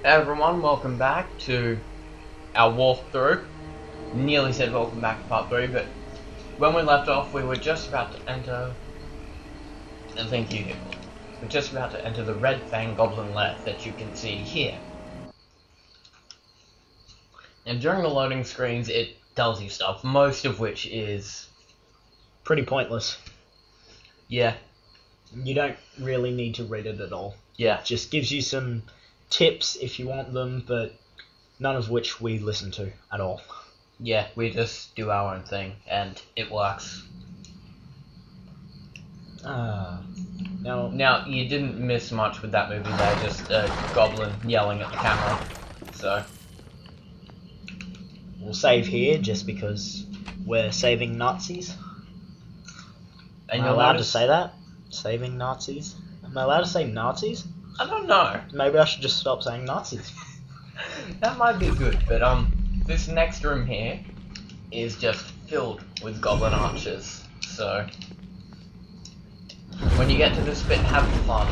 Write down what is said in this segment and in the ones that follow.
Hey everyone, welcome back to our walkthrough. Nearly said welcome back to part 3, but when we left off we were just about to enter, and thank you, we're just about to enter the Red Fang Goblin Lair that you can see here. And during the loading screens it tells you stuff, most of which is pretty pointless. Yeah. You don't really need to read it at all. Yeah. It just gives you some tips if you want them, but none of which we listen to at all. Yeah, we just do our own thing, and it works. Now, you didn't miss much with that movie there, just a goblin yelling at the camera, so... We'll save here, just because we're saving Nazis. Am I allowed to say that? Saving Nazis? Am I allowed to say Nazis? I don't know. Maybe I should just stop saying Nazis. That might be good, but this next room here is just filled with goblin archers, so when you get to this bit, have fun.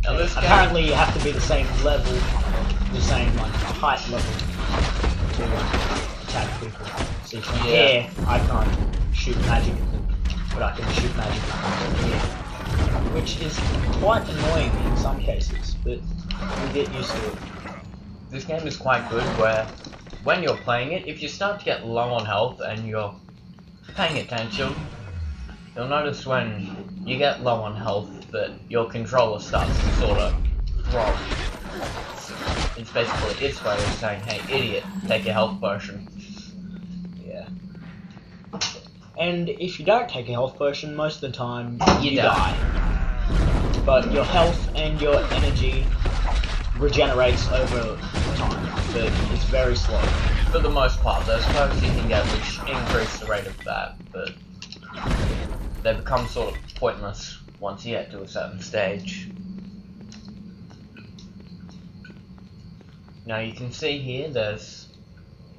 Now this apparently you have to be the same level, the same height level to attack people. See, from here, I can't shoot magic at them, but I can shoot magic from here. Which is quite annoying in some cases, but we get used to it. This game is quite good where, when you're playing it, if you start to get low on health and you're paying attention, you'll notice when you get low on health that your controller starts to sort of throw. It's basically its way of saying, hey idiot, take a health potion. And if you don't take a health potion, most of the time you die. But your health and your energy regenerates over time, but it's very slow. For the most part, there's perks you can get which increase the rate of that, but they become sort of pointless once you get to a certain stage. Now you can see here there's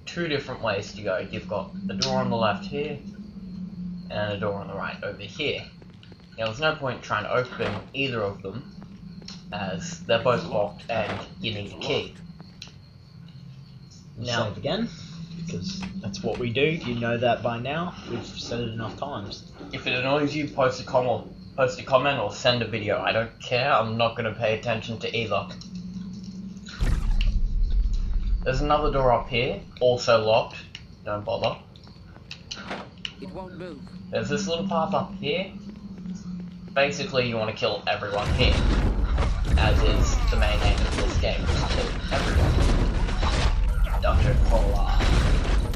two different ways to go. You've got the door on the left here, and a door on the right over here. Now there's no point trying to open either of them, as they're both locked and you need a key. Now, save again, because that's what we do. You know that by now. We've said it enough times. If it annoys you, post a comment or send a video. I don't care. I'm not going to pay attention to either. There's another door up here, also locked. Don't bother. It won't move. There's this little path up here. Basically, you want to kill everyone here, as is the main aim of this game, is to kill everyone. Dungeon crawler.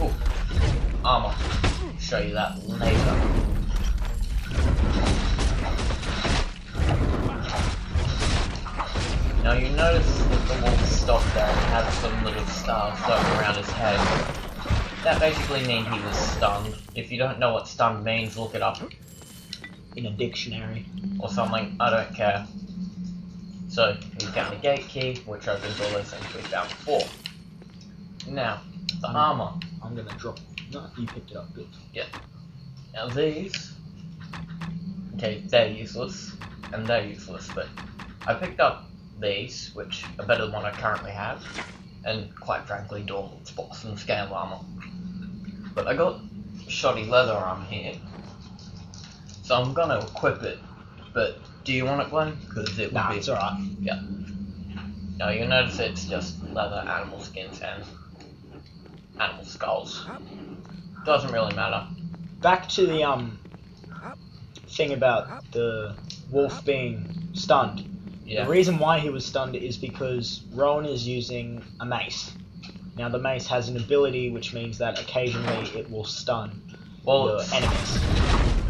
Ooh, armor. Show you that later. Now you notice that the wolf stopped there and had some little stars floating around his head. That basically means he was stunned. If you don't know what stunned means, look it up in a dictionary or something, I don't care. So, we found a gate key, which opens all those things we found before. Now, the armor. I'm gonna drop. No, you picked it up, good. Yeah. Now these, okay, they're useless, and they're useless, but I picked up these, which are better than what I currently have, and quite frankly, Dorlit's boss and scale armor. But I got shoddy leather armor here, so I'm gonna equip it. But do you want it, Glenn? Because it would be. It's alright. Yeah. Now you'll notice it's just leather, animal skins, and animal skulls. Doesn't really matter. Back to the thing about the wolf being stunned. Yeah. The reason why he was stunned is because Rowan is using a mace. Now the mace has an ability which means that occasionally it will stun your enemies.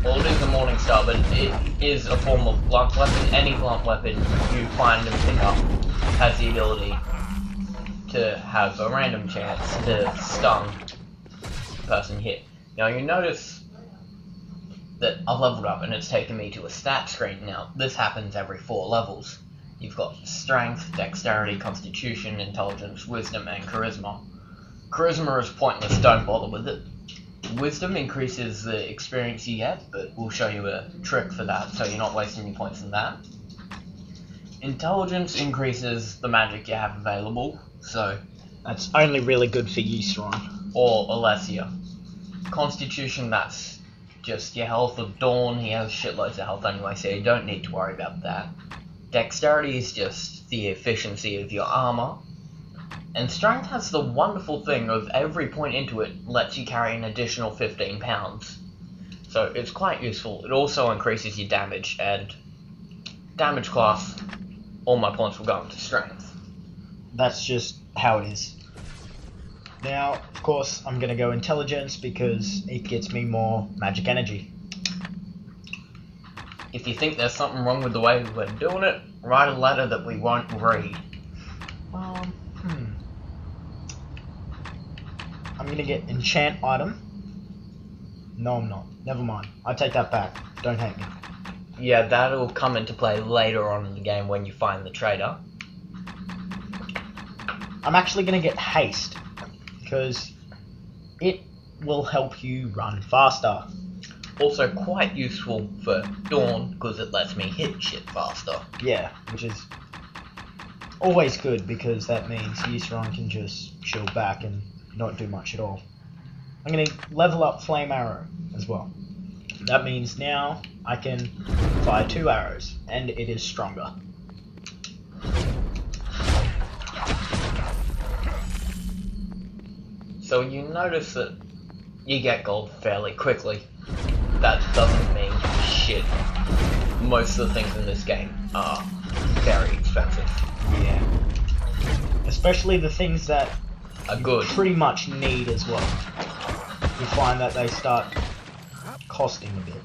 Well, it is a morning star, but it is a form of blunt weapon. Any blunt weapon you find and pick up has the ability to have a random chance to stun the person hit. Now you notice that I've leveled up and it's taken me to a stat screen. Now this happens every 4 levels. You've got strength, dexterity, constitution, intelligence, wisdom, and charisma. Charisma is pointless, don't bother with it. Wisdom increases the experience you get, but we'll show you a trick for that, so you're not wasting your points on that. Intelligence increases the magic you have available, so... That's only really good for Yusron. Or Alessia. Constitution, that's just your health of Dawn. He has shitloads of health anyway, so you don't need to worry about that. Dexterity is just the efficiency of your armor. And Strength has the wonderful thing of every point into it lets you carry an additional 15 pounds. So it's quite useful. It also increases your damage, and damage class, all my points will go into Strength. That's just how it is. Now, of course, I'm going to go Intelligence because it gets me more magic energy. If you think there's something wrong with the way we're doing it, write a letter that we won't read. I'm going to get Enchant Item. No, I'm not. Never mind. I take that back. Don't hate me. Yeah, that'll come into play later on in the game when you find the trader. I'm actually going to get Haste, because it will help you run faster. Also quite useful for Dawn, because it lets me hit shit faster. Yeah, which is always good, because that means Yusron can just chill back and not do much at all. I'm going to level up Flame Arrow as well. That means now I can fire 2 arrows, and it is stronger. So you notice that you get gold fairly quickly. That doesn't mean shit. Most of the things in this game are very expensive. Yeah. Especially the things that Are you good. pretty much need as well. You find that they start costing a bit.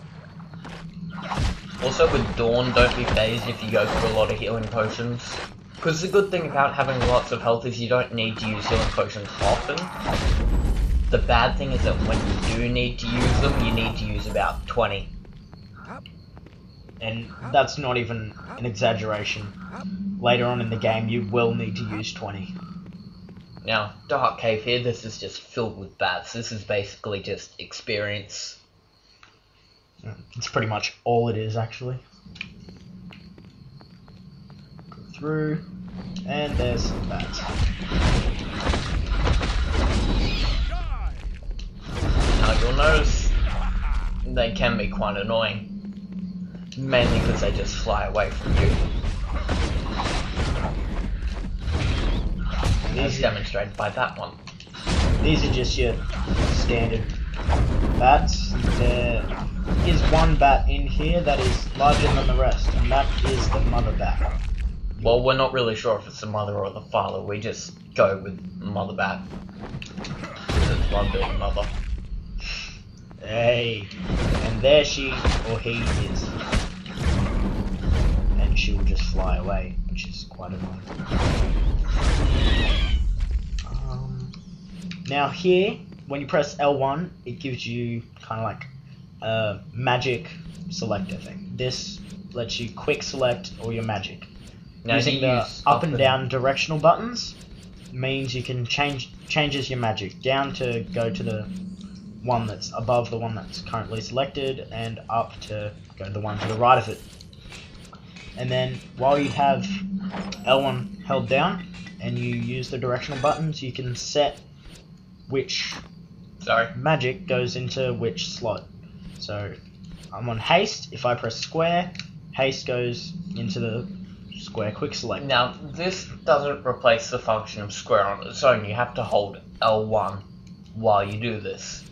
Also with Dawn, don't be phased if you go through a lot of healing potions. Because the good thing about having lots of health is you don't need to use healing potions often. The bad thing is that when you do need to use them, you need to use about 20. And that's not even an exaggeration. Later on in the game, you will need to use 20. Now, Dark Cave here, this is just filled with bats. This is basically just experience. It's pretty much all it is, actually. Go through, and there's some bats. Now, you'll notice they can be quite annoying. Mainly because they just fly away from you. As demonstrated by that one. These are just your standard bats. There is one bat in here that is larger than the rest, and that is the mother bat. Well, we're not really sure if it's the mother or the father. We just go with mother bat. Because it's one big mother. Hey, and there she or he is. And she will just fly away, which is quite annoying. Now here, when you press L1, it gives you kind of like a magic selector thing. This lets you quick select all your magic. Now Using the up and down directional buttons means you can changes your magic down to go to the one that's above the one that's currently selected, and up to go to the one to the right of it. And then while you have L1 held down and you use the directional buttons, you can set which magic goes into which slot. So I'm on haste. If I press square, haste goes into the square quick select. Now, this doesn't replace the function of square on its own. You have to hold L1 while you do this.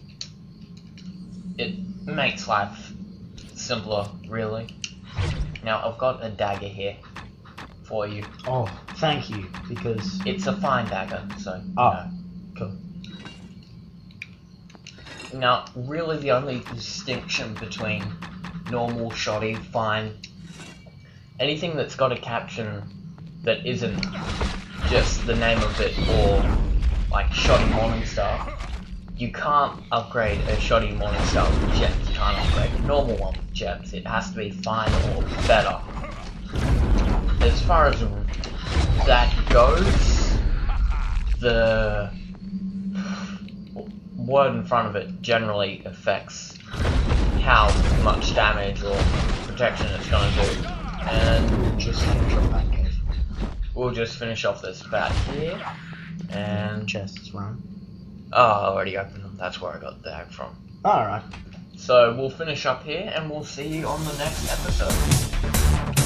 It makes life simpler, really. Now, I've got a dagger here for you. Oh, thank you, because It's a fine dagger, so, cool. Now, really the only distinction between normal, shoddy, fine, anything that's got a caption that isn't just the name of it or like shoddy Morningstar, you can't upgrade a shoddy Morningstar with gems. You can't upgrade a normal one with gems. It has to be fine or better. As far as that goes, the word in front of it generally affects how much damage or protection it's going to do. And Just finish off that cave. we'll just finish off this bat here. And Chests run. oh, I already opened them. That's where I got the egg from. Alright. So we'll finish up here, and we'll see you on the next episode.